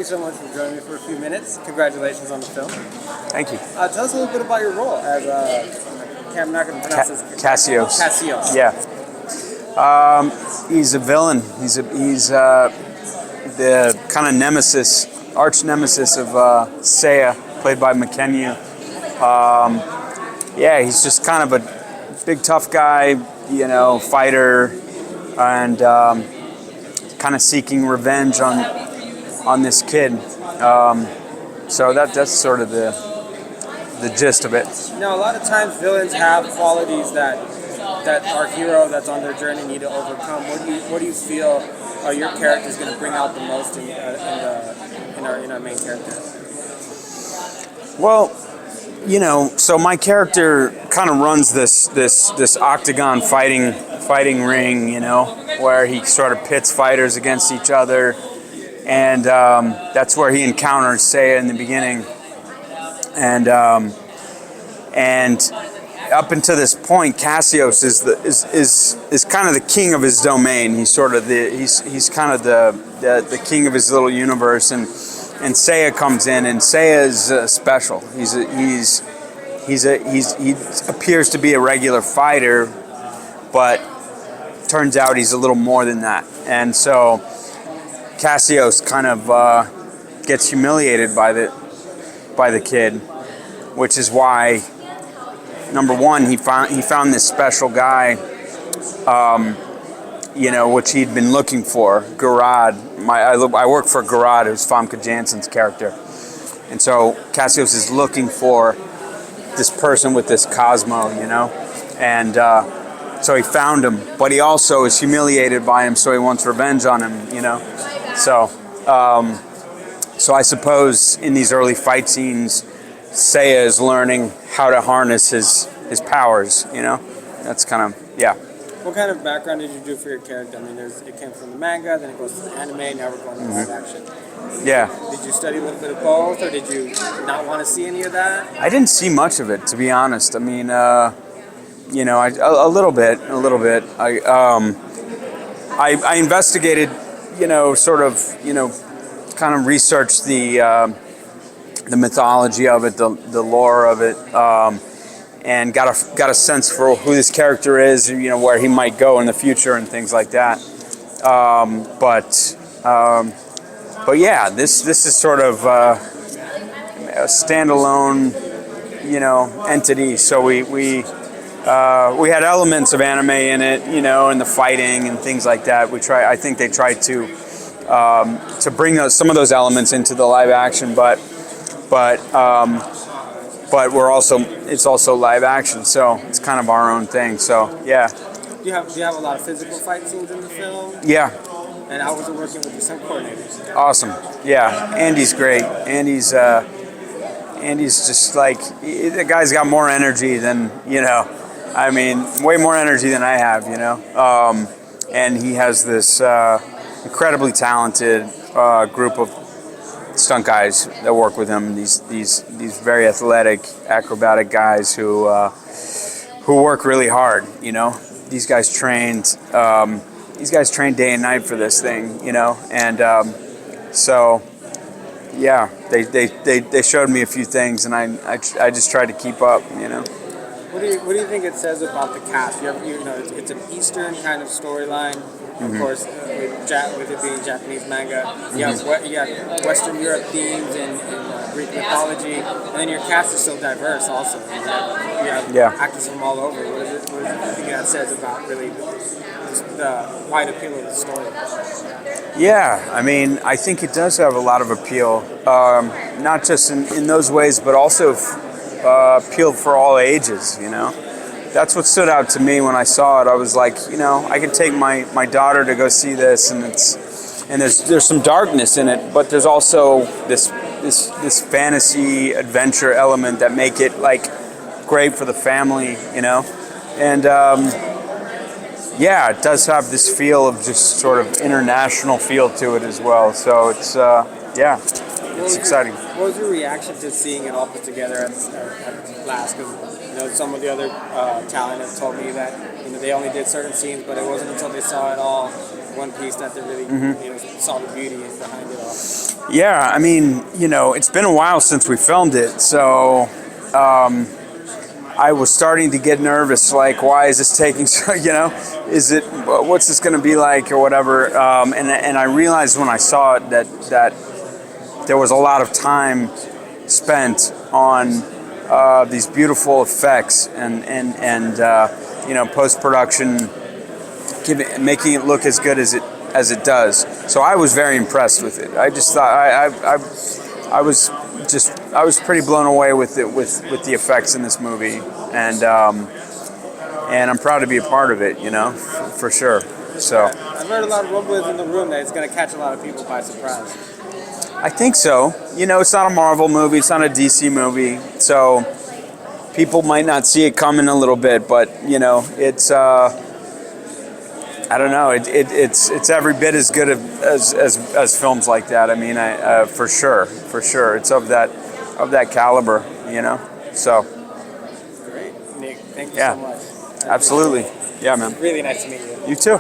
so much for joining me for a few minutes. Congratulations on the film. Thank you. Tell us a little bit about your role as I'm not going to pronounce this. Cassios. Cassios. Yeah. He's a villain. He's the kind of nemesis, arch nemesis of Seiya, played by Mackenyu. Yeah, he's just kind of a big tough guy, fighter, and kind of seeking revenge on this kid. So that's sort of the gist of it. Now, a lot of times villains have qualities that our hero that's on their journey need to overcome. What do you feel your character is going to bring out the most in our main character? Well, so my character kind of runs this octagon fighting ring, where he sort of pits fighters against each other, and that's where he encounters Seiya in the beginning, and up until this point, Cassios is kind of the king of his domain. He's sort of he's kind of the king of his little universe, and Seiya comes in, and Seiya is special. He appears to be a regular fighter, but turns out he's a little more than that. And so Cassios kind of gets humiliated by the kid, which is why, number one, he found this special guy, which he'd been looking for, Garad. I work for Garad, who's Famke Janssen's character. And so Cassios is looking for this person with this Cosmo, and so he found him, but he also is humiliated by him, so he wants revenge on him, So I suppose in these early fight scenes, Seiya is learning how to harness his powers, That's kind of, yeah. What kind of background did you do for your character? I mean, it came from the manga, then it goes to the anime, now we're going to live action. Yeah. Did you study a little bit of both, or did you not want to see any of that? I didn't see much of it, to be honest. I mean, a little bit. I investigated, kind of researched the mythology of it, the lore of it, and got a sense for who this character is, where he might go in the future and things like that. But yeah, this is sort of a standalone, entity. So we had elements of anime in it, and the fighting and things like that. I think they tried to bring some of those elements into the live action, but it's also live action, so it's kind of our own thing. So yeah. Do you have a lot of physical fight scenes in the film? Yeah. And how was it working with your stunt coordinators? Awesome. Yeah, Andy's great. Andy's just like, the guy's got more energy than, way more energy than I have, and he has this incredibly talented group of stunt guys that work with him. These very athletic, acrobatic guys who work really hard. These guys trained day and night for this thing. And so yeah, they showed me a few things, and I just tried to keep up. What do you think it says about the cast? It's an Eastern kind of storyline. Of course, with it being Japanese manga, you have Western Europe themes and Greek mythology, and then your cast is so diverse also. You have actors from all over. What do you think that says about really the wide appeal of the story? Yeah, I mean, I think it does have a lot of appeal, not just in those ways, but also appeal for all ages, That's what stood out to me when I saw it. I was like, I could take my daughter to go see this, and there's some darkness in it, but there's also this fantasy adventure element that make it like great for the family, and yeah, it does have this feel of just sort of international feel to it as well. So it's it's exciting. What was your reaction to seeing it all put together at last? Because some of the other talent have told me that they only did certain scenes, but it wasn't until they saw it all one piece that they really saw the beauty behind it all. Yeah, I mean, it's been a while since we filmed it, so I was starting to get nervous. Like, why is this taking so? What's this going to be like, or whatever? And I realized when I saw it that there was a lot of time spent on these beautiful effects and post production, making it look as good as it does. So I was very impressed with it. I just thought I was pretty blown away with the effects in this movie, and I'm proud to be a part of it. For sure. So I've heard a lot of rumblings in the room that it's going to catch a lot of people by surprise. I think so. It's not a Marvel movie. It's not a DC movie. So people might not see it coming a little bit, but it's. I don't know. It's every bit as good as films like that. I mean, for sure, it's of that caliber. So. Great, Nick. Thank you Yeah, so much. absolutely. Yeah, man. Really nice to meet you. You too.